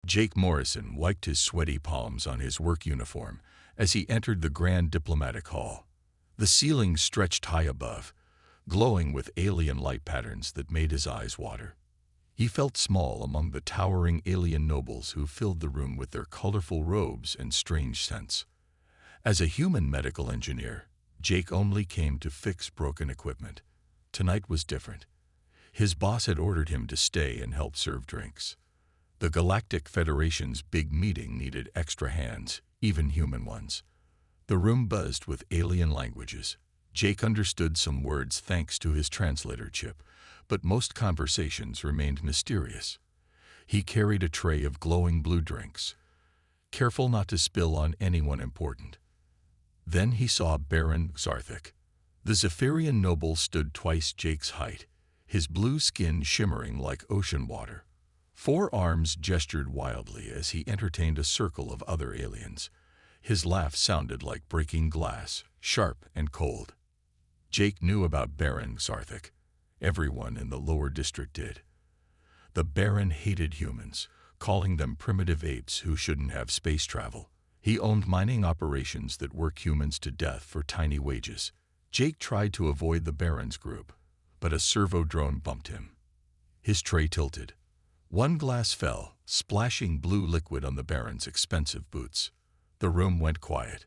Jake Morrison wiped his sweaty palms on his work uniform as he entered the Grand Diplomatic Hall. The ceiling stretched high above, glowing with alien light patterns that made his eyes water. He felt small among the towering alien nobles who filled the room with their colorful robes and strange scents. As a human medical engineer, Jake only came to fix broken equipment. Tonight was different. His boss had ordered him to stay and help serve drinks. The Galactic Federation's big meeting needed extra hands, even human ones. The room buzzed with alien languages. Jake understood some words thanks to his translator chip, but most conversations remained mysterious. He carried a tray of glowing blue drinks, careful not to spill on anyone important. Then he saw Baron Xarthik. The Zephyrian noble stood twice Jake's height, his blue skin shimmering like ocean water. 4 arms gestured wildly as he entertained a circle of other aliens. His laugh sounded like breaking glass, sharp and cold. Jake knew about Baron Xarthik. Everyone in the lower district did. The Baron hated humans, calling them primitive apes who shouldn't have space travel. He owned mining operations that work humans to death for tiny wages. Jake tried to avoid the Baron's group, but a servo drone bumped him. His tray tilted. One glass fell, splashing blue liquid on the Baron's expensive boots. The room went quiet.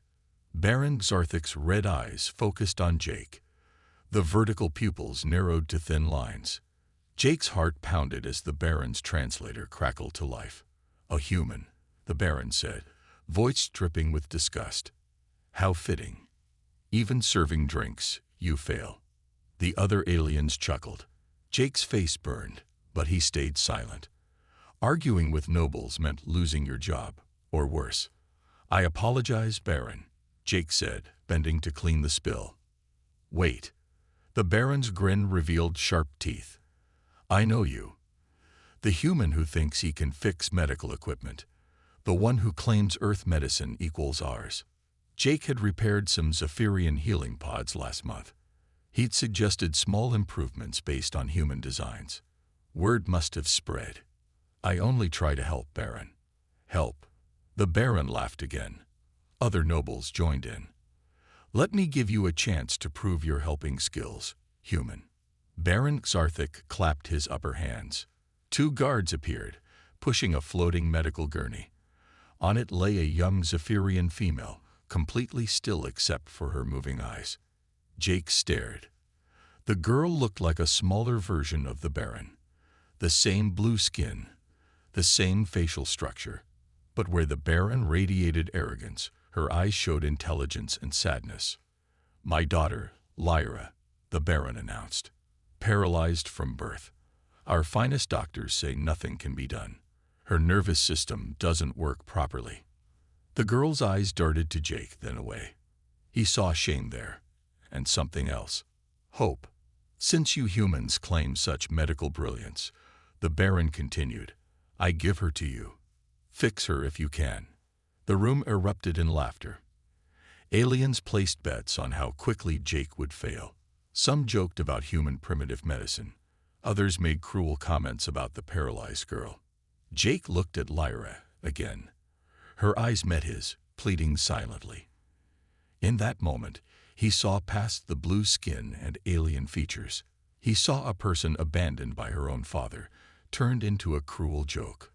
Baron Xarthik's red eyes focused on Jake. The vertical pupils narrowed to thin lines. Jake's heart pounded as the Baron's translator crackled to life. "A human," the Baron said, voice dripping with disgust. "How fitting. Even serving drinks, you fail." The other aliens chuckled. Jake's face burned, but he stayed silent. Arguing with nobles meant losing your job, or worse. "I apologize, Baron," Jake said, bending to clean the spill. "Wait." The Baron's grin revealed sharp teeth. "I know you. The human who thinks he can fix medical equipment. The one who claims Earth medicine equals ours." Jake had repaired some Zephyrian healing pods last month. He'd suggested small improvements based on human designs. Word must have spread. "I only try to help, Baron." "Help?" The Baron laughed again. Other nobles joined in. "Let me give you a chance to prove your helping skills, human." Baron Xarthik clapped his upper hands. 2 guards appeared, pushing a floating medical gurney. On it lay a young Zephyrian female, completely still except for her moving eyes. Jake stared. The girl looked like a smaller version of the Baron. The same blue skin, the same facial structure. But where the Baron radiated arrogance, her eyes showed intelligence and sadness. "My daughter, Lyra," the Baron announced. "Paralyzed from birth. Our finest doctors say nothing can be done. Her nervous system doesn't work properly." The girl's eyes darted to Jake, then away. He saw shame there, and something else. Hope. "Since you humans claim such medical brilliance," the Baron continued, "I give her to you. Fix her if you can." The room erupted in laughter. Aliens placed bets on how quickly Jake would fail. Some joked about human primitive medicine. Others made cruel comments about the paralyzed girl. Jake looked at Lyra again. Her eyes met his, pleading silently. In that moment, he saw past the blue skin and alien features. He saw a person abandoned by her own father, turned into a cruel joke.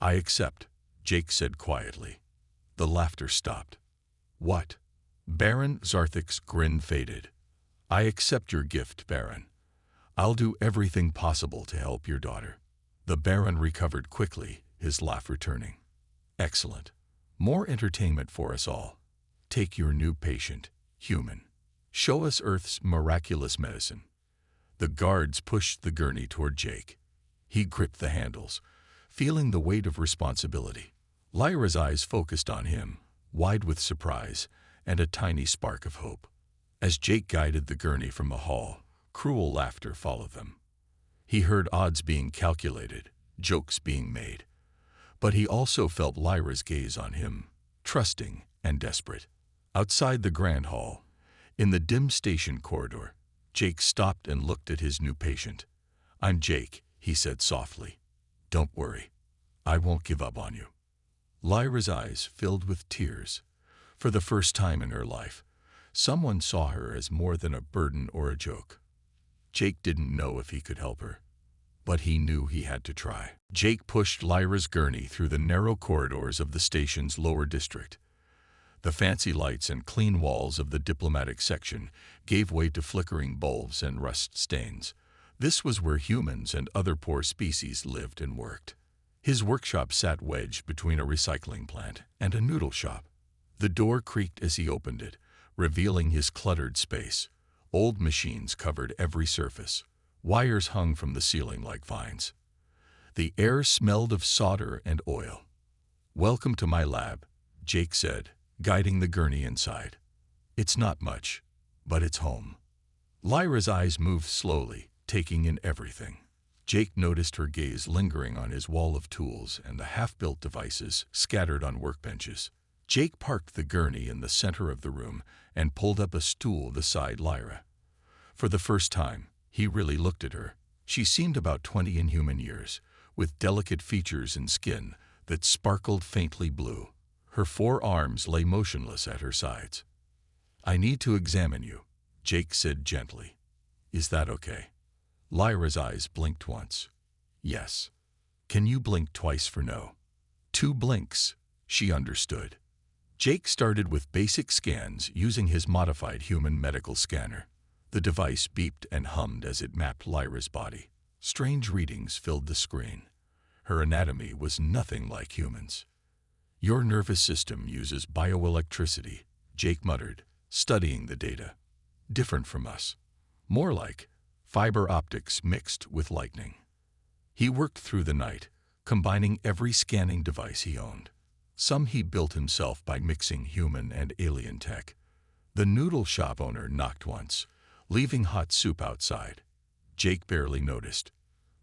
"I accept," Jake said quietly. The laughter stopped. "What?" Baron Xarthik's grin faded. "I accept your gift, Baron. I'll do everything possible to help your daughter." The Baron recovered quickly, his laugh returning. "Excellent. More entertainment for us all. Take your new patient, human. Show us Earth's miraculous medicine." The guards pushed the gurney toward Jake. He gripped the handles, feeling the weight of responsibility. Lyra's eyes focused on him, wide with surprise and a tiny spark of hope. As Jake guided the gurney from the hall, cruel laughter followed them. He heard odds being calculated, jokes being made. But he also felt Lyra's gaze on him, trusting and desperate. Outside the grand hall, in the dim station corridor, Jake stopped and looked at his new patient. "I'm Jake," he said softly. "Don't worry. I won't give up on you." Lyra's eyes filled with tears. For the first time in her life, someone saw her as more than a burden or a joke. Jake didn't know if he could help her, but he knew he had to try. Jake pushed Lyra's gurney through the narrow corridors of the station's lower district. The fancy lights and clean walls of the diplomatic section gave way to flickering bulbs and rust stains. This was where humans and other poor species lived and worked. His workshop sat wedged between a recycling plant and a noodle shop. The door creaked as he opened it, revealing his cluttered space. Old machines covered every surface. Wires hung from the ceiling like vines. The air smelled of solder and oil. "Welcome to my lab," Jake said, guiding the gurney inside. "It's not much, but it's home." Lyra's eyes moved slowly, taking in everything. Jake noticed her gaze lingering on his wall of tools and the half-built devices scattered on workbenches. Jake parked the gurney in the center of the room and pulled up a stool beside Lyra. For the first time, he really looked at her. She seemed about 20 in human years, with delicate features and skin that sparkled faintly blue. Her 4 arms lay motionless at her sides. "I need to examine you," Jake said gently. "Is that okay?" Lyra's eyes blinked once. "Yes." "Can you blink twice for no?" 2 blinks, she understood. Jake started with basic scans using his modified human medical scanner. The device beeped and hummed as it mapped Lyra's body. Strange readings filled the screen. Her anatomy was nothing like humans. "Your nervous system uses bioelectricity," Jake muttered, studying the data. "Different from us. More like fiber optics mixed with lightning." He worked through the night, combining every scanning device he owned. Some he built himself by mixing human and alien tech. The noodle shop owner knocked once, leaving hot soup outside. Jake barely noticed.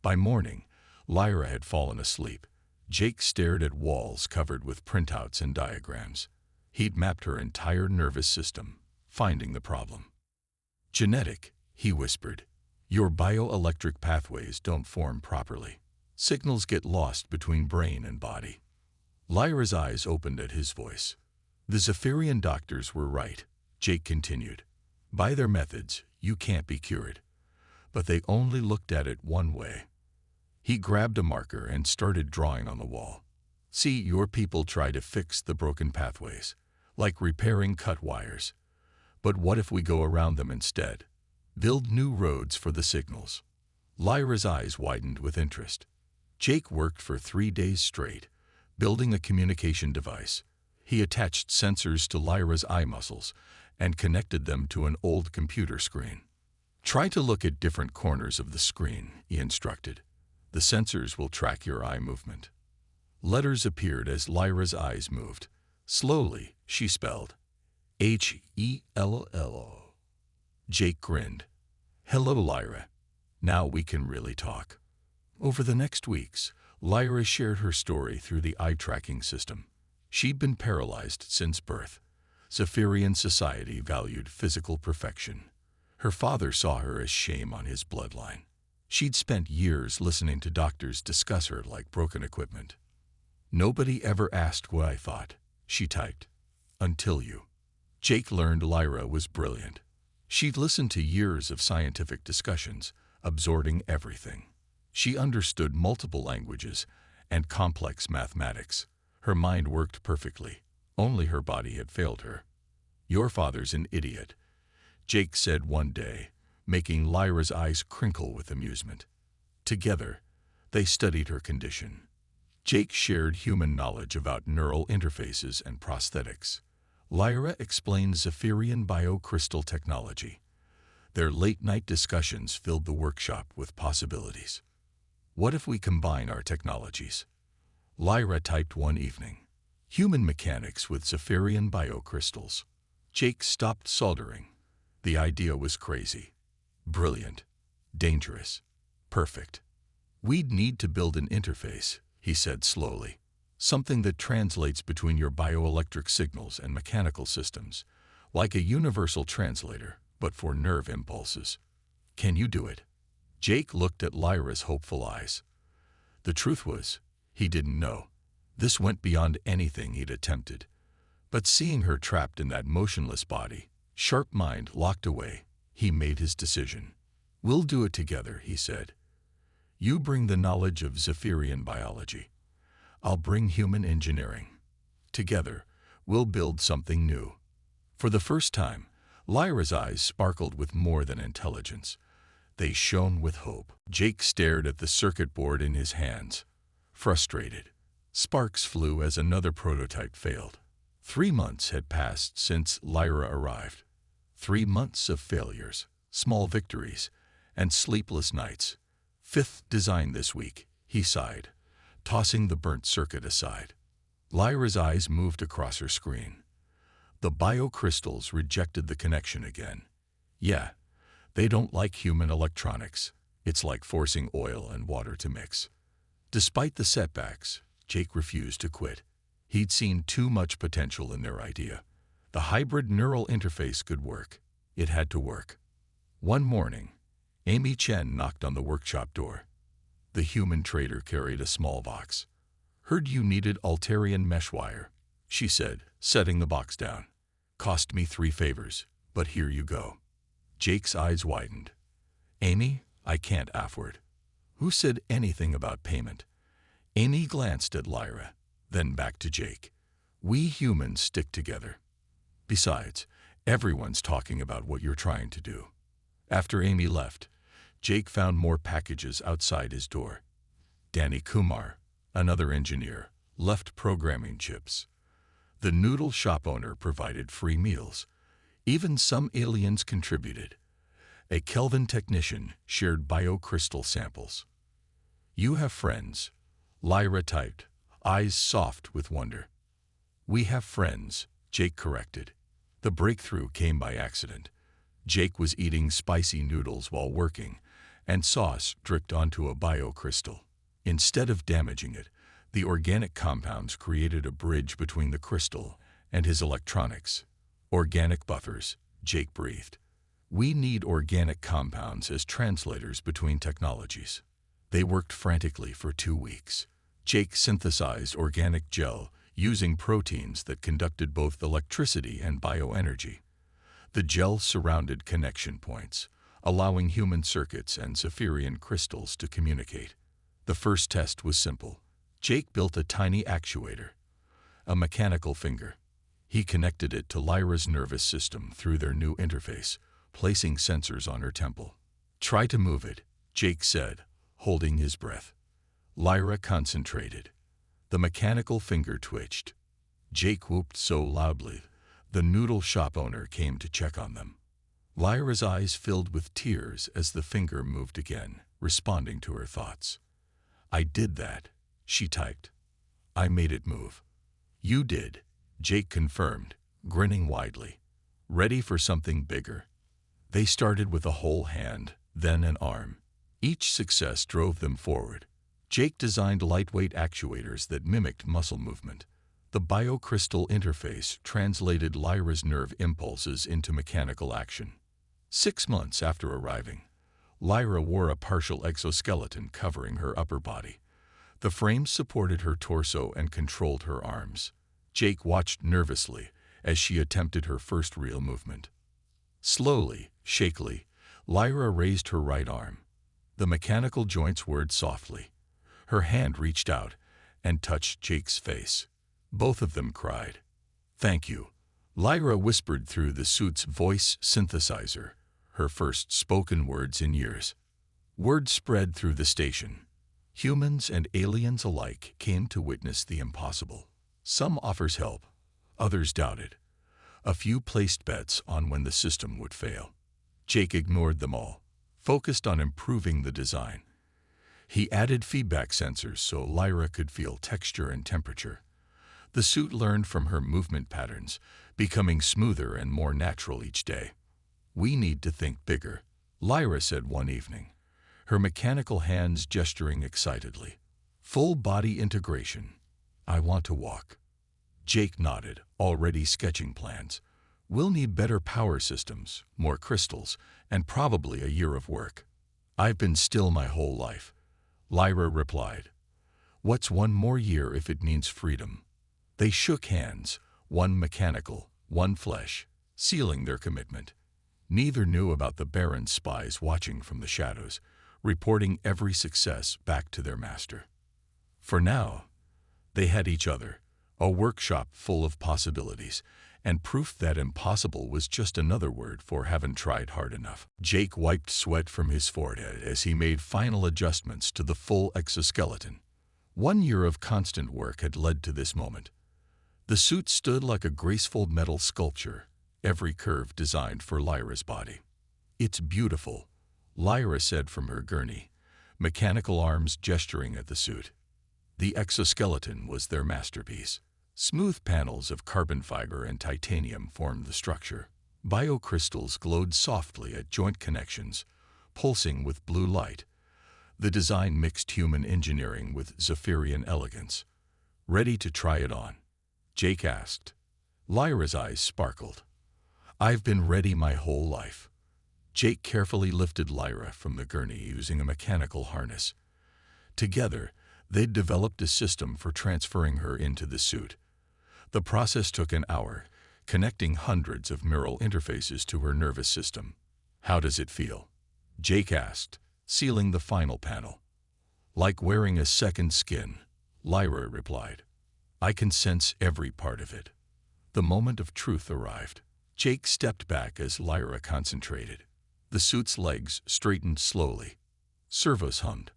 By morning, Lyra had fallen asleep. Jake stared at walls covered with printouts and diagrams. He'd mapped her entire nervous system, finding the problem. "Genetic," he whispered. "Your bioelectric pathways don't form properly. Signals get lost between brain and body." Lyra's eyes opened at his voice. "The Zephyrian doctors were right," Jake continued. "By their methods, you can't be cured. But they only looked at it one way." He grabbed a marker and started drawing on the wall. "See, your people try to fix the broken pathways, like repairing cut wires. But what if we go around them instead? Build new roads for the signals?" Lyra's eyes widened with interest. Jake worked for 3 days straight, building a communication device. He attached sensors to Lyra's eye muscles and connected them to an old computer screen. "Try to look at different corners of the screen," he instructed. "The sensors will track your eye movement." Letters appeared as Lyra's eyes moved. Slowly, she spelled HELL. Jake grinned. "Hello, Lyra. Now we can really talk." Over the next weeks, Lyra shared her story through the eye tracking system. She'd been paralyzed since birth. Zephyrian society valued physical perfection. Her father saw her as shame on his bloodline. She'd spent years listening to doctors discuss her like broken equipment. "Nobody ever asked what I thought," she typed. "Until you." Jake learned Lyra was brilliant. She'd listened to years of scientific discussions, absorbing everything. She understood multiple languages and complex mathematics. Her mind worked perfectly. Only her body had failed her. "Your father's an idiot," Jake said one day, making Lyra's eyes crinkle with amusement. Together, they studied her condition. Jake shared human knowledge about neural interfaces and prosthetics. Lyra explained Zephyrian biocrystal technology. Their late-night discussions filled the workshop with possibilities. "What if we combine our technologies?" Lyra typed one evening. "Human mechanics with Zephyrian biocrystals." Jake stopped soldering. The idea was crazy. Brilliant. Dangerous. Perfect. "We'd need to build an interface," he said slowly. "Something that translates between your bioelectric signals and mechanical systems, like a universal translator, but for nerve impulses. Can you do it?" Jake looked at Lyra's hopeful eyes. The truth was, He didn't know. This went beyond anything he'd attempted. But seeing her trapped in that motionless body, sharp mind locked away, he made his decision. "We'll do it together," he said. "You bring the knowledge of Zephyrian biology. I'll bring human engineering. Together, we'll build something new." For the first time, Lyra's eyes sparkled with more than intelligence. They shone with hope. Jake stared at the circuit board in his hands, frustrated. Sparks flew as another prototype failed. 3 months had passed since Lyra arrived. 3 months of failures, small victories, and sleepless nights. "Fifth design this week," he sighed, tossing the burnt circuit aside. Lyra's eyes moved across her screen. The biocrystals rejected the connection again. "Yeah, they don't like human electronics. It's like forcing oil and water to mix." Despite the setbacks, Jake refused to quit. He'd seen too much potential in their idea. The hybrid neural interface could work. It had to work. One morning, Amy Chen knocked on the workshop door. The human trader carried a small box. "Heard you needed Altarian mesh wire," she said, setting the box down. "Cost me 3 favors, but here you go." Jake's eyes widened. "Amy, I can't afford." "Who said anything about payment?" Amy glanced at Lyra, then back to Jake. "We humans stick together. Besides, everyone's talking about what you're trying to do." After Amy left, Jake found more packages outside his door. Danny Kumar, another engineer, left programming chips. The noodle shop owner provided free meals. Even some aliens contributed. A Kelvin technician shared biocrystal samples. "You have friends," Lyra typed, eyes soft with wonder. "We have friends," Jake corrected. The breakthrough came by accident. Jake was eating spicy noodles while working, and sauce dripped onto a biocrystal. Instead of damaging it, the organic compounds created a bridge between the crystal and his electronics. "Organic buffers," Jake breathed. "We need organic compounds as translators between technologies." They worked frantically for 2 weeks. Jake synthesized organic gel using proteins that conducted both electricity and bioenergy. The gel surrounded connection points, allowing human circuits and Zephyrian crystals to communicate. The first test was simple. Jake built a tiny actuator, a mechanical finger. He connected it to Lyra's nervous system through their new interface, placing sensors on her temple. "Try to move it," Jake said, holding his breath. Lyra concentrated. The mechanical finger twitched. Jake whooped so loudly, the noodle shop owner came to check on them. Lyra's eyes filled with tears as the finger moved again, responding to her thoughts. "I did that," she typed. "I made it move." "You did," Jake confirmed, grinning widely. "Ready for something bigger." They started with a whole hand, then an arm. Each success drove them forward. Jake designed lightweight actuators that mimicked muscle movement. The biocrystal interface translated Lyra's nerve impulses into mechanical action. 6 months after arriving, Lyra wore a partial exoskeleton covering her upper body. The frames supported her torso and controlled her arms. Jake watched nervously as she attempted her first real movement. Slowly, shakily, Lyra raised her right arm. The mechanical joints whirred softly. Her hand reached out and touched Jake's face. Both of them cried. "Thank you," Lyra whispered through the suit's voice synthesizer, her first spoken words in years. Word spread through the station. Humans and aliens alike came to witness the impossible. Some offers help, others doubted. A few placed bets on when the system would fail. Jake ignored them all, focused on improving the design. He added feedback sensors so Lyra could feel texture and temperature. The suit learned from her movement patterns, becoming smoother and more natural each day. "We need to think bigger," Lyra said one evening, her mechanical hands gesturing excitedly. "Full body integration. I want to walk." Jake nodded, already sketching plans. "We'll need better power systems, more crystals, and probably a year of work." "I've been still my whole life," Lyra replied. What's one more year if it means freedom? They shook hands, one mechanical, one flesh, sealing their commitment. Neither knew about the Baron's spies watching from the shadows, reporting every success back to their master. For now, they had each other, a workshop full of possibilities, and proof that impossible was just another word for haven't tried hard enough. Jake wiped sweat from his forehead as he made final adjustments to the full exoskeleton. 1 year of constant work had led to this moment. The suit stood like a graceful metal sculpture, every curve designed for Lyra's body. "It's beautiful," Lyra said from her gurney, mechanical arms gesturing at the suit. The exoskeleton was their masterpiece. Smooth panels of carbon fiber and titanium formed the structure. Biocrystals glowed softly at joint connections, pulsing with blue light. The design mixed human engineering with Zephyrian elegance. "Ready to try it on?" Jake asked. Lyra's eyes sparkled. "I've been ready my whole life." Jake carefully lifted Lyra from the gurney using a mechanical harness. Together, they'd developed a system for transferring her into the suit. The process took an hour, connecting hundreds of neural interfaces to her nervous system. "How does it feel?" Jake asked, sealing the final panel. "Like wearing a second skin," Lyra replied. "I can sense every part of it." The moment of truth arrived. Jake stepped back as Lyra concentrated. The suit's legs straightened slowly. Servos hummed.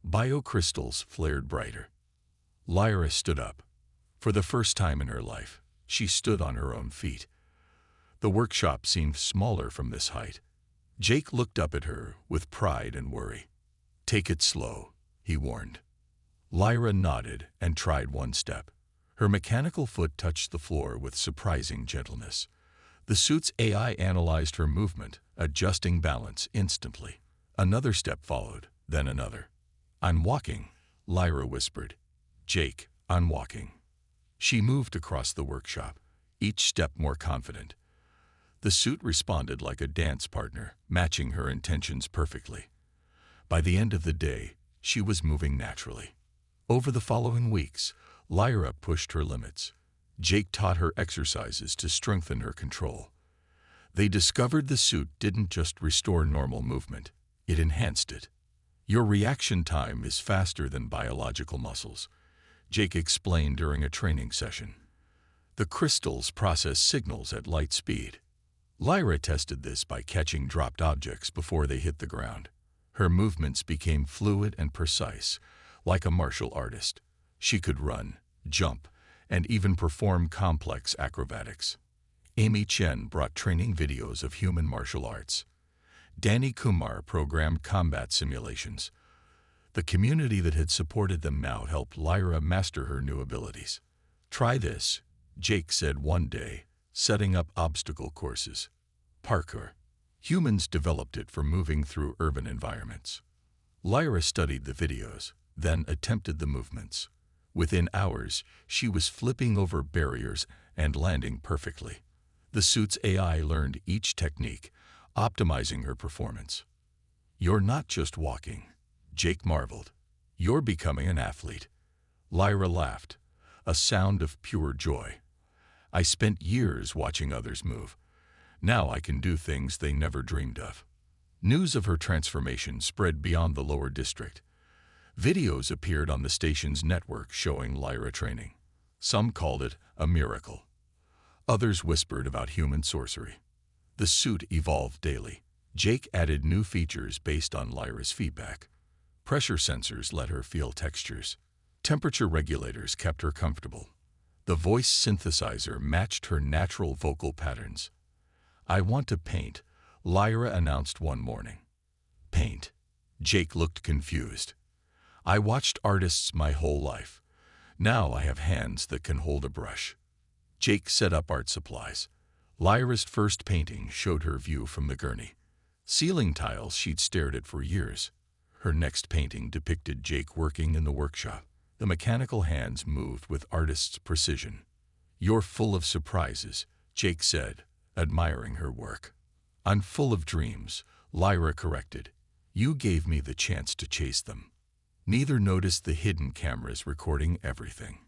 Biocrystals flared brighter. Lyra stood up. For the first time in her life, she stood on her own feet. The workshop seemed smaller from this height. Jake looked up at her with pride and worry. "Take it slow," he warned. Lyra nodded and tried one step. Her mechanical foot touched the floor with surprising gentleness. The suit's AI analyzed her movement, adjusting balance instantly. Another step followed, then another. "I'm walking," Lyra whispered. "Jake, I'm walking." She moved across the workshop, each step more confident. The suit responded like a dance partner, matching her intentions perfectly. By the end of the day, she was moving naturally. Over the following weeks, Lyra pushed her limits. Jake taught her exercises to strengthen her control. They discovered the suit didn't just restore normal movement, it enhanced it. "Your reaction time is faster than biological muscles," Jake explained during a training session. "The crystals process signals at light speed." Lyra tested this by catching dropped objects before they hit the ground. Her movements became fluid and precise, like a martial artist. She could run, jump, and even perform complex acrobatics. Amy Chen brought training videos of human martial arts. Danny Kumar programmed combat simulations. The community that had supported them now helped Lyra master her new abilities. "Try this," Jake said one day, setting up obstacle courses. Parkour. Humans developed it for moving through urban environments. Lyra studied the videos, then attempted the movements. Within hours, she was flipping over barriers and landing perfectly. The suit's AI learned each technique, optimizing her performance. "You're not just walking," Jake marveled. "You're becoming an athlete." Lyra laughed, a sound of pure joy. "I spent years watching others move. Now I can do things they never dreamed of." News of her transformation spread beyond the lower district. Videos appeared on the station's network showing Lyra training. Some called it a miracle. Others whispered about human sorcery. The suit evolved daily. Jake added new features based on Lyra's feedback. Pressure sensors let her feel textures. Temperature regulators kept her comfortable. The voice synthesizer matched her natural vocal patterns. "I want to paint," Lyra announced one morning. "Paint?" Jake looked confused. "I watched artists my whole life. Now I have hands that can hold a brush." Jake set up art supplies. Lyra's first painting showed her view from the gurney. Ceiling tiles she'd stared at for years. Her next painting depicted Jake working in the workshop. The mechanical hands moved with artist's precision. "You're full of surprises," Jake said, admiring her work. "I'm full of dreams," Lyra corrected. "You gave me the chance to chase them." Neither noticed the hidden cameras recording everything.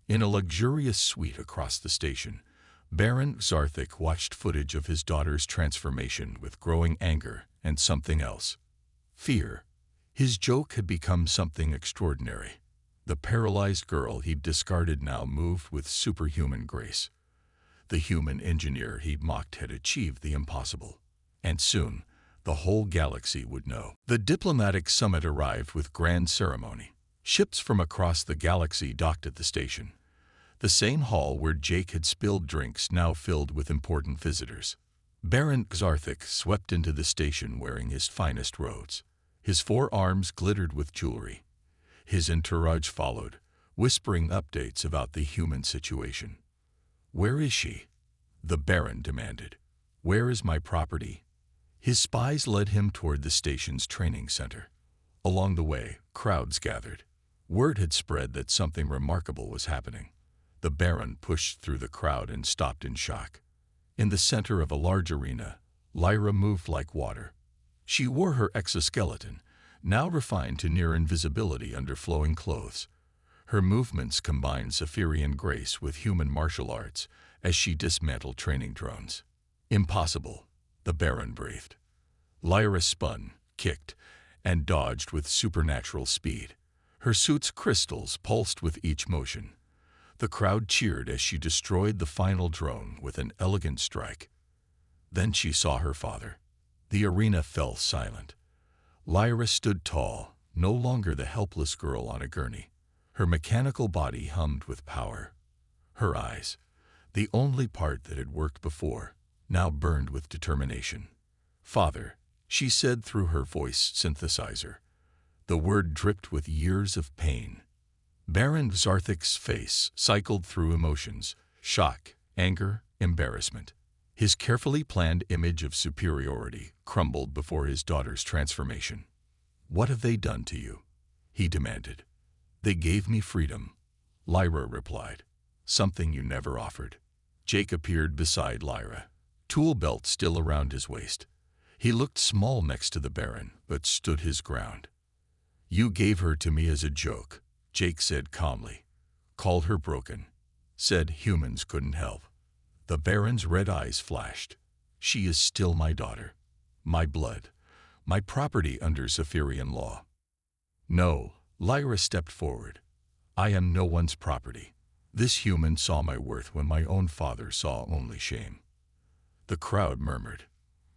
In a luxurious suite across the station, Baron Zarthik watched footage of his daughter's transformation with growing anger and something else. Fear. His joke had become something extraordinary. The paralyzed girl he'd discarded now moved with superhuman grace. The human engineer he'd mocked had achieved the impossible. And soon, the whole galaxy would know. The diplomatic summit arrived with grand ceremony. Ships from across the galaxy docked at the station. The same hall where Jake had spilled drinks now filled with important visitors. Baron Zarthik swept into the station wearing his finest robes. His forearms glittered with jewelry. His entourage followed, whispering updates about the human situation. "Where is she?" the Baron demanded. "Where is my property?" His spies led him toward the station's training center. Along the way, crowds gathered. Word had spread that something remarkable was happening. The Baron pushed through the crowd and stopped in shock. In the center of a large arena, Lyra moved like water. She wore her exoskeleton, now refined to near invisibility under flowing clothes. Her movements combined Zephyrian grace with human martial arts as she dismantled training drones. "Impossible," the Baron breathed. Lyra spun, kicked, and dodged with supernatural speed. Her suit's crystals pulsed with each motion. The crowd cheered as she destroyed the final drone with an elegant strike. Then she saw her father. The arena fell silent. Lyra stood tall, no longer the helpless girl on a gurney. Her mechanical body hummed with power. Her eyes, the only part that had worked before, now burned with determination. "Father," she said through her voice synthesizer. The word dripped with years of pain. Baron Zarthik's face cycled through emotions: shock, anger, embarrassment. His carefully planned image of superiority crumbled before his daughter's transformation. "What have they done to you?" he demanded. "They gave me freedom," Lyra replied. "Something you never offered." Jake appeared beside Lyra, tool belt still around his waist. He looked small next to the Baron, but stood his ground. "You gave her to me as a joke," Jake said calmly. "Called her broken. Said humans couldn't help." The Baron's red eyes flashed. "She is still my daughter. My blood. My property under Zephyrian law." "No," Lyra stepped forward. "I am no one's property. This human saw my worth when my own father saw only shame." The crowd murmured.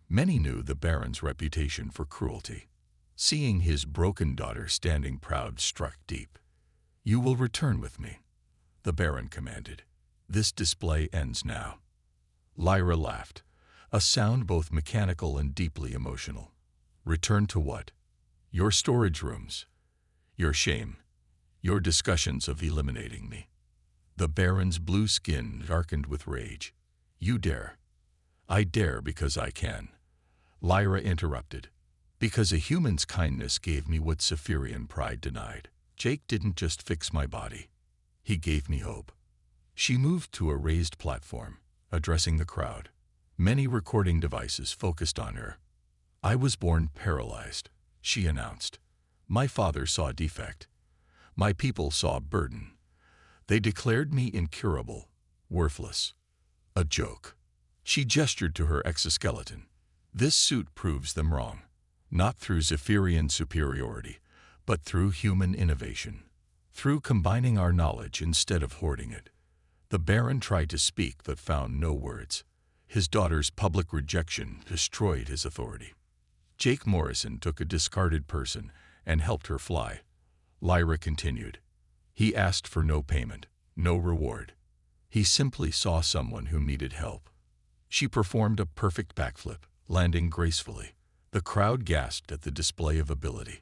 Many knew the Baron's reputation for cruelty. Seeing his broken daughter standing proud struck deep. "You will return with me," the Baron commanded. "This display ends now." Lyra laughed, a sound both mechanical and deeply emotional. "Return to what?" "Your storage rooms. Your shame. Your discussions of eliminating me." The Baron's blue skin darkened with rage. "You dare." "I dare because I can," Lyra interrupted. "Because a human's kindness gave me what Zephyrian pride denied. Jake didn't just fix my body. He gave me hope." She moved to a raised platform, addressing the crowd. Many recording devices focused on her. "I was born paralyzed," she announced. "My father saw a defect. My people saw a burden. They declared me incurable, worthless, a joke." She gestured to her exoskeleton. "This suit proves them wrong. Not through Zephyrian superiority, but through human innovation. Through combining our knowledge instead of hoarding it." The Baron tried to speak but found no words. His daughter's public rejection destroyed his authority. Jake Morrison took a discarded person and helped her fly. Lyra continued. "He asked for no payment, no reward. He simply saw someone who needed help." She performed a perfect backflip, landing gracefully. The crowd gasped at the display of ability.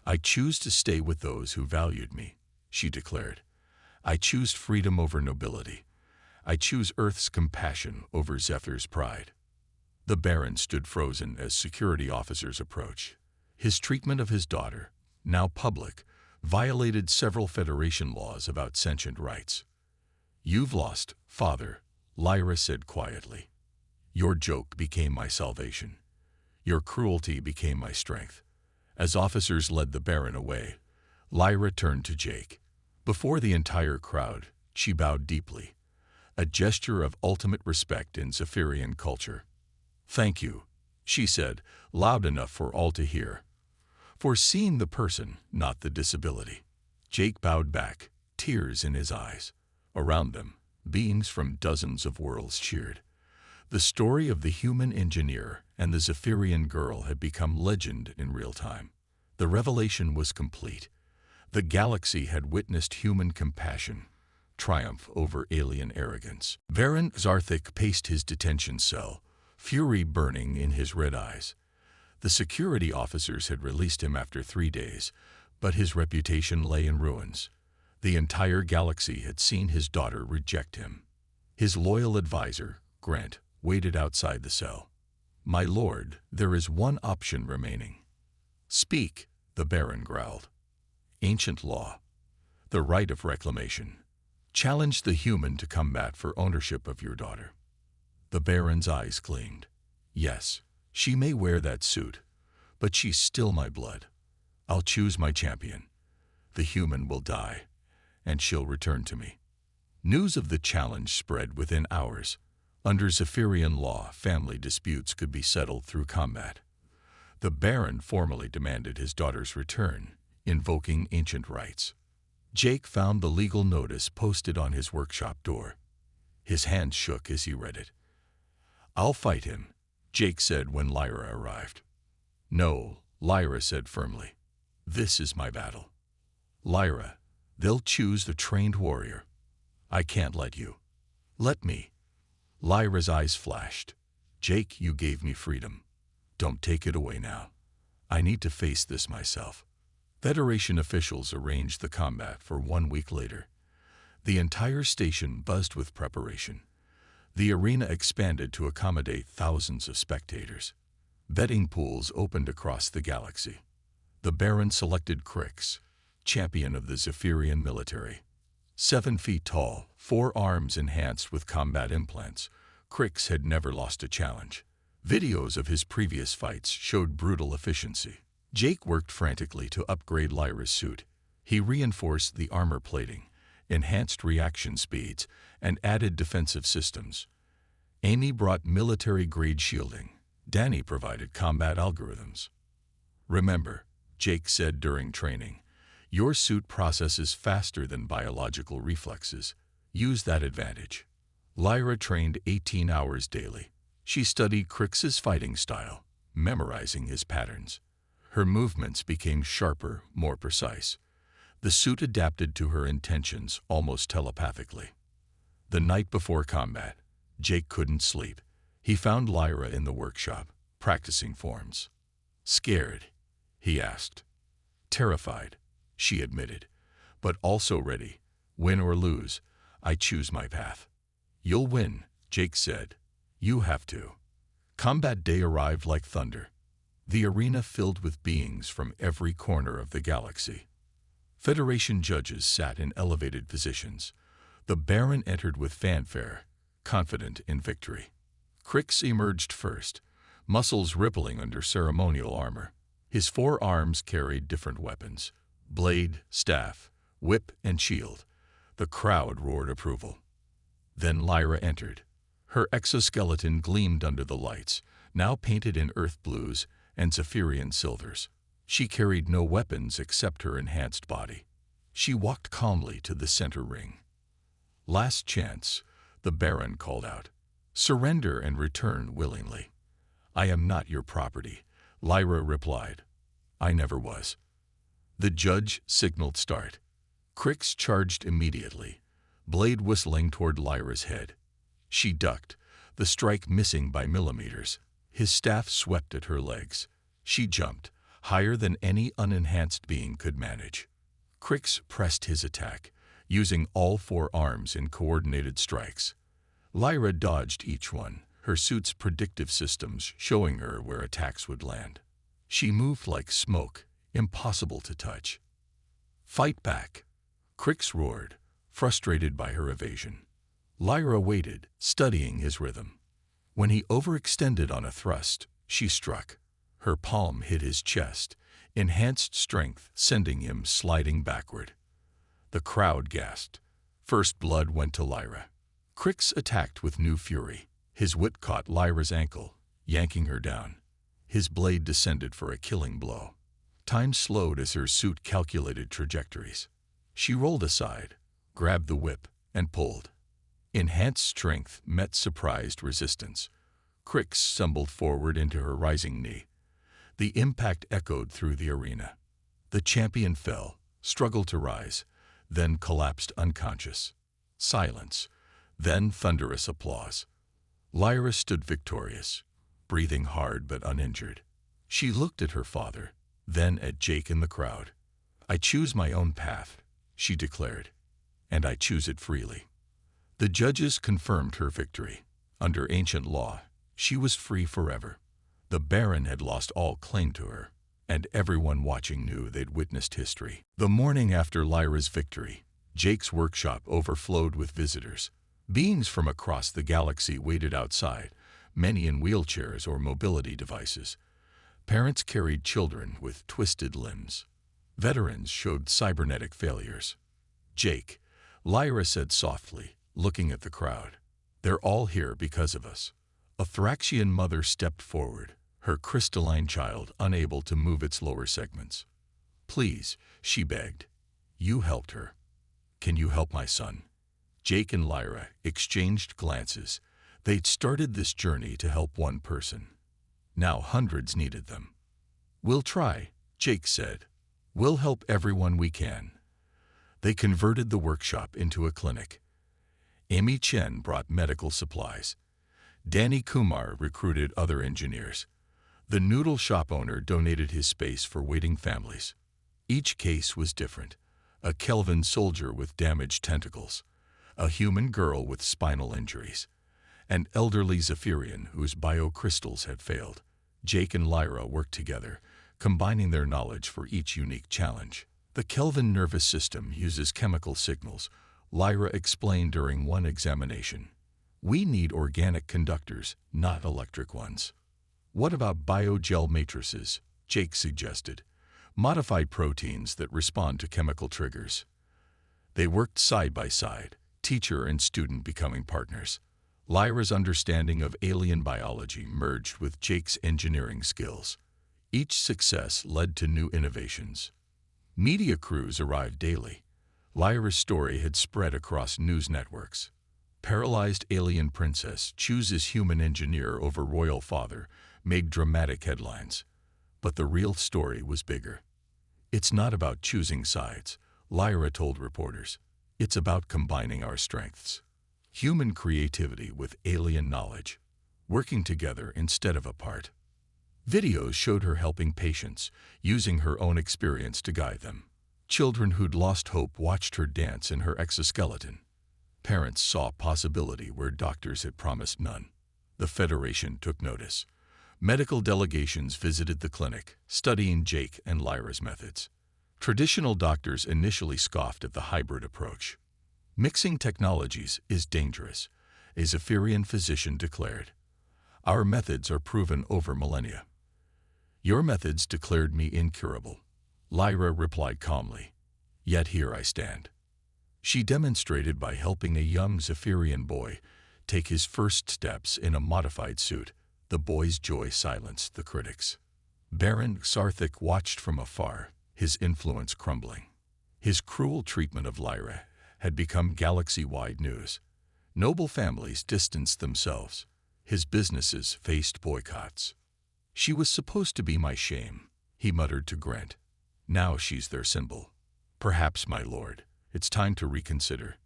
"I choose to stay with those who valued me," she declared. "I choose freedom over nobility. I choose Earth's compassion over Zephyr's pride." The Baron stood frozen as security officers approached. His treatment of his daughter, now public, violated several Federation laws about sentient rights. "You've lost, Father," Lyra said quietly. "Your joke became my salvation. Your cruelty became my strength." As officers led the Baron away, Lyra turned to Jake. Before the entire crowd, she bowed deeply, a gesture of ultimate respect in Zephyrian culture. "Thank you," she said, loud enough for all to hear. "For seeing the person, not the disability." Jake bowed back, tears in his eyes. Around them, beings from dozens of worlds cheered. The story of the human engineer and the Zephyrian girl had become legend in real time. The revelation was complete. The galaxy had witnessed human compassion triumph over alien arrogance. Baron Zarthik paced his detention cell, fury burning in his red eyes. The security officers had released him after 3 days, but his reputation lay in ruins. The entire galaxy had seen his daughter reject him. His loyal advisor, Grant, waited outside the cell. "My lord, there is one option remaining." "Speak," the Baron growled. "Ancient law. The right of reclamation. Challenge the human to combat for ownership of your daughter." The Baron's eyes gleamed. "Yes, she may wear that suit, but she's still my blood. I'll choose my champion. The human will die, and she'll return to me." News of the challenge spread within hours. Under Zephyrian law, family disputes could be settled through combat. The Baron formally demanded his daughter's return, invoking ancient rights. Jake found the legal notice posted on his workshop door. His hand shook as he read it. "I'll fight him," Jake said when Lyra arrived. "No," Lyra said firmly. "This is my battle." "Lyra, they'll choose the trained warrior. I can't let you." "Let me." Lyra's eyes flashed. "Jake, you gave me freedom. Don't take it away now. I need to face this myself." Federation officials arranged the combat for 1 week later. The entire station buzzed with preparation. The arena expanded to accommodate thousands of spectators. Betting pools opened across the galaxy. The Baron selected Crix, champion of the Zephyrian military. 7 feet tall, 4 arms enhanced with combat implants, Crix had never lost a challenge. Videos of his previous fights showed brutal efficiency. Jake worked frantically to upgrade Lyra's suit. He reinforced the armor plating, enhanced reaction speeds, and added defensive systems. Amy brought military-grade shielding. Danny provided combat algorithms. "Remember," Jake said during training, "your suit processes faster than biological reflexes. Use that advantage." Lyra trained 18 hours daily. She studied Crix's fighting style, memorizing his patterns. Her movements became sharper, more precise. The suit adapted to her intentions almost telepathically. The night before combat, Jake couldn't sleep. He found Lyra in the workshop, practicing forms. "Scared?" he asked. "Terrified," she admitted, "but also ready. Win or lose, I choose my path." "You'll win," Jake said. "You have to." Combat day arrived like thunder. The arena filled with beings from every corner of the galaxy. Federation judges sat in elevated positions. The Baron entered with fanfare, confident in victory. Crix emerged first, muscles rippling under ceremonial armor. His 4 arms carried different weapons: blade, staff, whip, and shield. The crowd roared approval. Then Lyra entered. Her exoskeleton gleamed under the lights, now painted in earth blues and Zephyrian silvers. She carried no weapons except her enhanced body. She walked calmly to the center ring. "Last chance," the Baron called out. "Surrender and return willingly." "I am not your property," Lyra replied. "I never was." The judge signaled start. Crix charged immediately, blade whistling toward Lyra's head. She ducked, the strike missing by millimeters. His staff swept at her legs. She jumped, higher than any unenhanced being could manage. Crix pressed his attack, using all 4 arms in coordinated strikes. Lyra dodged each one, her suit's predictive systems showing her where attacks would land. She moved like smoke, impossible to touch. "Fight back!" Crix roared, frustrated by her evasion. Lyra waited, studying his rhythm. When he overextended on a thrust, she struck. Her palm hit his chest, enhanced strength sending him sliding backward. The crowd gasped. First blood went to Lyra. Crix attacked with new fury. His whip caught Lyra's ankle, yanking her down. His blade descended for a killing blow. Time slowed as her suit calculated trajectories. She rolled aside, grabbed the whip, and pulled. Enhanced strength met surprised resistance. Crix stumbled forward into her rising knee. The impact echoed through the arena. The champion fell, struggled to rise, then collapsed unconscious. Silence, then thunderous applause. Lyra stood victorious, breathing hard but uninjured. She looked at her father, then at Jake in the crowd. "I choose my own path," she declared, "and I choose it freely." The judges confirmed her victory. Under ancient law, she was free forever. The Baron had lost all claim to her, and everyone watching knew they'd witnessed history. The morning after Lyra's victory, Jake's workshop overflowed with visitors. Beings from across the galaxy waited outside, many in wheelchairs or mobility devices. Parents carried children with twisted limbs. Veterans showed cybernetic failures. "Jake," Lyra said softly, looking at the crowd, "they're all here because of us." A Thraxian mother stepped forward, her crystalline child unable to move its lower segments. "Please," she begged. "You helped her. Can you help my son?" Jake and Lyra exchanged glances. They'd started this journey to help one person. Now hundreds needed them. "We'll try," Jake said. "We'll help everyone we can." They converted the workshop into a clinic. Amy Chen brought medical supplies. Danny Kumar recruited other engineers. The noodle shop owner donated his space for waiting families. Each case was different. A Kelvin soldier with damaged tentacles, a human girl with spinal injuries, an elderly Zephyrian whose biocrystals had failed. Jake and Lyra worked together, combining their knowledge for each unique challenge. "The Kelvin nervous system uses chemical signals," Lyra explained during one examination. "We need organic conductors, not electric ones." "What about biogel matrices?" Jake suggested. "Modified proteins that respond to chemical triggers." They worked side by side, teacher and student becoming partners. Lyra's understanding of alien biology merged with Jake's engineering skills. Each success led to new innovations. Media crews arrived daily. Lyra's story had spread across news networks. "Paralyzed alien princess chooses human engineer over royal father" made dramatic headlines. But the real story was bigger. "It's not about choosing sides," Lyra told reporters. "It's about combining our strengths. Human creativity with alien knowledge, working together instead of apart." Videos showed her helping patients, using her own experience to guide them. Children who'd lost hope watched her dance in her exoskeleton. Parents saw possibility where doctors had promised none. The Federation took notice. Medical delegations visited the clinic, studying Jake and Lyra's methods. Traditional doctors initially scoffed at the hybrid approach. "Mixing technologies is dangerous," a Zephyrian physician declared. "Our methods are proven over millennia." "Your methods declared me incurable," Lyra replied calmly. "Yet here I stand." She demonstrated by helping a young Zephyrian boy take his first steps in a modified suit. The boy's joy silenced the critics. Baron Sarthik watched from afar, his influence crumbling. His cruel treatment of Lyra had become galaxy-wide news. Noble families distanced themselves. His businesses faced boycotts. "She was supposed to be my shame," he muttered to Grant. "Now she's their symbol. Perhaps, my lord, it's time to reconsider."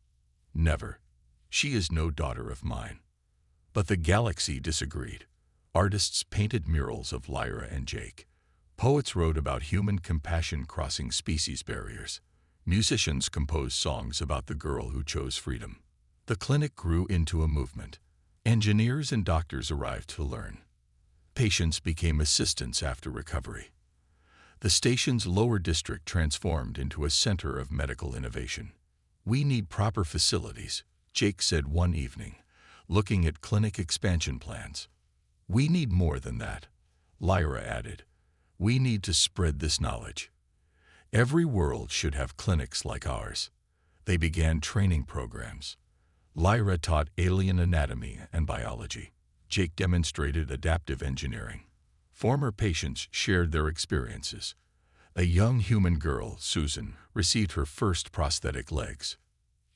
"Never. She is no daughter of mine." But the galaxy disagreed. Artists painted murals of Lyra and Jake. Poets wrote about human compassion crossing species barriers. Musicians composed songs about the girl who chose freedom. The clinic grew into a movement. Engineers and doctors arrived to learn. Patients became assistants after recovery. The station's lower district transformed into a center of medical innovation. "We need proper facilities," Jake said one evening, looking at clinic expansion plans. "We need more than that," Lyra added. We need to spread this knowledge. Every world should have clinics like ours. They began training programs. Lyra taught alien anatomy and biology. Jake demonstrated adaptive engineering. Former patients shared their experiences. A young human girl, Susan, received her first prosthetic legs.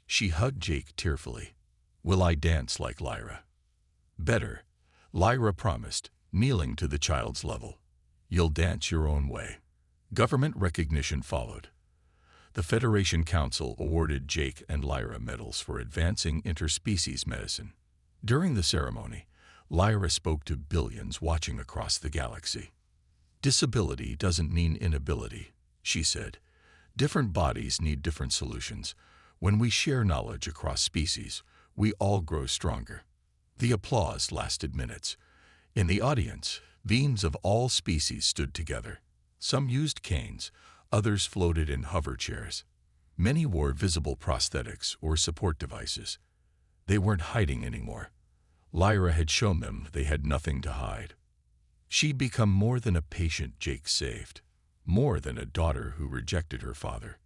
She hugged Jake tearfully. "Will I dance like Lyra?" "Better," Lyra promised, kneeling to the child's level. "You'll dance your own way." Government recognition followed. The Federation Council awarded Jake and Lyra medals for advancing interspecies medicine. During the ceremony, Lyra spoke to billions watching across the galaxy. "Disability doesn't mean inability," she said. "Different bodies need different solutions. When we share knowledge across species, we all grow stronger." The applause lasted minutes. In the audience, beings of all species stood together. Some used canes, others floated in hover chairs. Many wore visible prosthetics or support devices. They weren't hiding anymore. Lyra had shown them they had nothing to hide. She'd become more than a patient Jake saved, more than a daughter who rejected her father.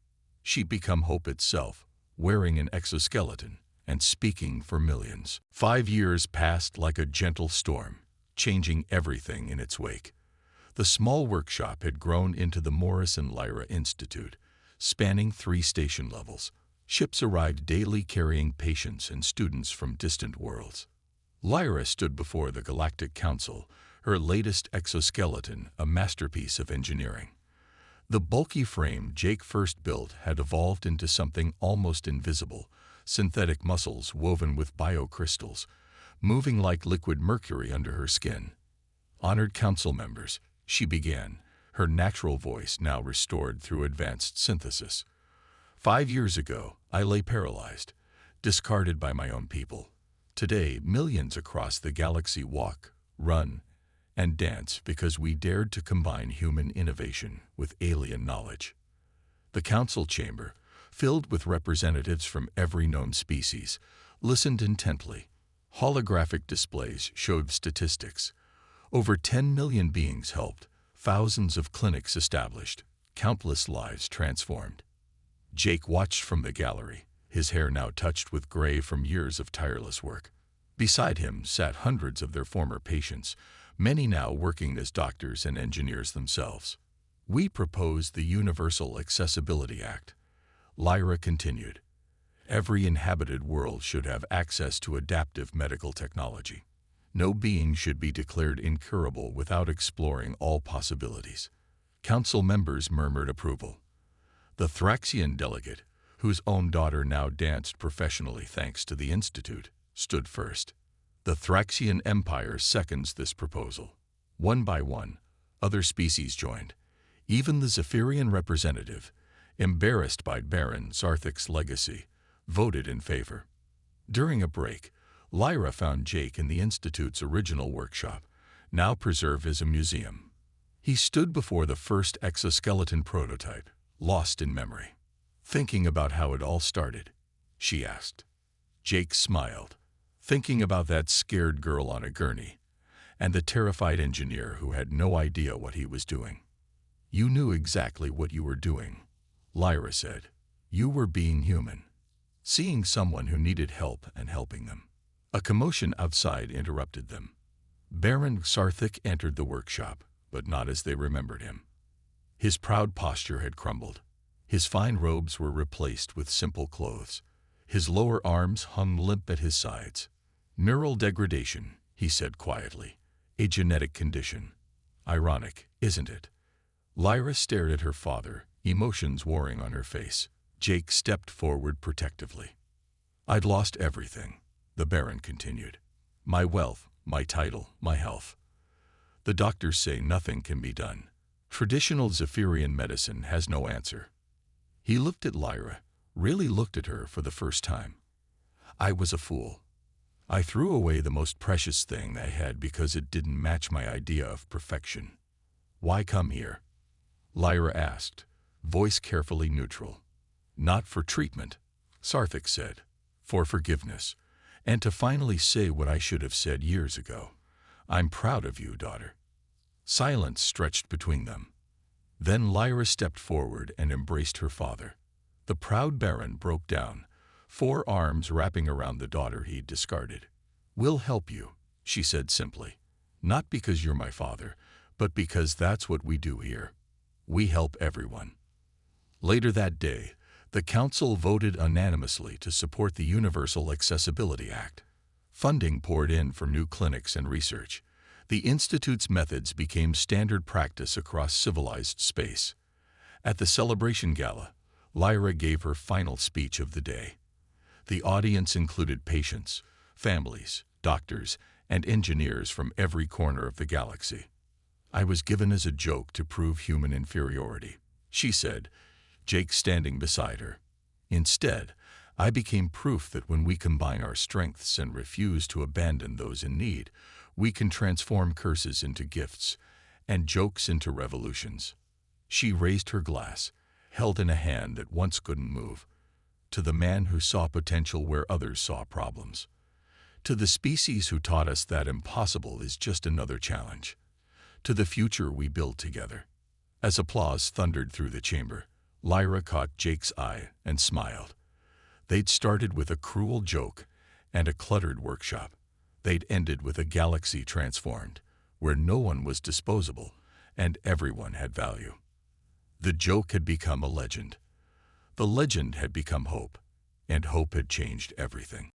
She'd become hope itself, wearing an exoskeleton and speaking for millions. 5 years passed like a gentle storm, changing everything in its wake. The small workshop had grown into the Morris and Lyra Institute, spanning 3 station levels. Ships arrived daily carrying patients and students from distant worlds. Lyra stood before the Galactic Council, her latest exoskeleton a masterpiece of engineering. The bulky frame Jake first built had evolved into something almost invisible, synthetic muscles woven with biocrystals, moving like liquid mercury under her skin. "Honored council members," she began, her natural voice now restored through advanced synthesis. "5 years ago, I lay paralyzed, discarded by my own people. Today, millions across the galaxy walk, run, and dance because we dared to combine human innovation with alien knowledge." The council chamber, filled with representatives from every known species, listened intently. Holographic displays showed statistics. Over 10 million beings helped, thousands of clinics established, countless lives transformed. Jake watched from the gallery, his hair now touched with gray from years of tireless work. Beside him sat hundreds of their former patients, many now working as doctors and engineers themselves. "We proposed the Universal Accessibility Act," Lyra continued. "Every inhabited world should have access to adaptive medical technology. No being should be declared incurable without exploring all possibilities." Council members murmured approval. The Thraxian delegate, whose own daughter now danced professionally thanks to the Institute, stood first. "The Thraxian Empire seconds this proposal." One by one, other species joined. Even the Zephyrian representative, embarrassed by Baron Zarthic's legacy, voted in favor. During a break, Lyra found Jake in the Institute's original workshop, now preserved as a museum. He stood before the first exoskeleton prototype, lost in memory. "Thinking about how it all started?" she asked. Jake smiled, thinking about that scared girl on a gurney, and the terrified engineer who had no idea what he was doing. "You knew exactly what you were doing," Lyra said. "You were being human, seeing someone who needed help and helping them." A commotion outside interrupted them. Baron Zarthic entered the workshop, but not as they remembered him. His proud posture had crumbled. His fine robes were replaced with simple clothes. His lower arms hung limp at his sides. "Neural degradation," he said quietly. "A genetic condition. Ironic, isn't it?" Lyra stared at her father, emotions warring on her face. Jake stepped forward protectively. "I'd lost everything," the Baron continued. "My wealth, my title, my health. The doctors say nothing can be done. Traditional Zephyrian medicine has no answer." He looked at Lyra, really looked at her for the first time. "I was a fool. I threw away the most precious thing I had because it didn't match my idea of perfection." "Why come here?" Lyra asked, voice carefully neutral. "Not for treatment," Zarthic said. "For forgiveness, and to finally say what I should have said years ago. I'm proud of you, daughter." Silence stretched between them. Then Lyra stepped forward and embraced her father. The proud Baron broke down, 4 arms wrapping around the daughter he'd discarded. "We'll help you," she said simply. "Not because you're my father, but because that's what we do here. We help everyone." Later that day, the Council voted unanimously to support the Universal Accessibility Act. Funding poured in for new clinics and research. The Institute's methods became standard practice across civilized space. At the celebration gala, Lyra gave her final speech of the day. The audience included patients, families, doctors, and engineers from every corner of the galaxy. "I was given as a joke to prove human inferiority," she said, Jake standing beside her. "Instead, I became proof that when we combine our strengths and refuse to abandon those in need, we can transform curses into gifts and jokes into revolutions." She raised her glass, held in a hand that once couldn't move, to the man who saw potential where others saw problems. To the species who taught us that impossible is just another challenge. To the future we build together. As applause thundered through the chamber, Lyra caught Jake's eye and smiled. They'd started with a cruel joke and a cluttered workshop. They'd ended with a galaxy transformed, where no one was disposable and everyone had value. The joke had become a legend. The legend had become hope, and hope had changed everything.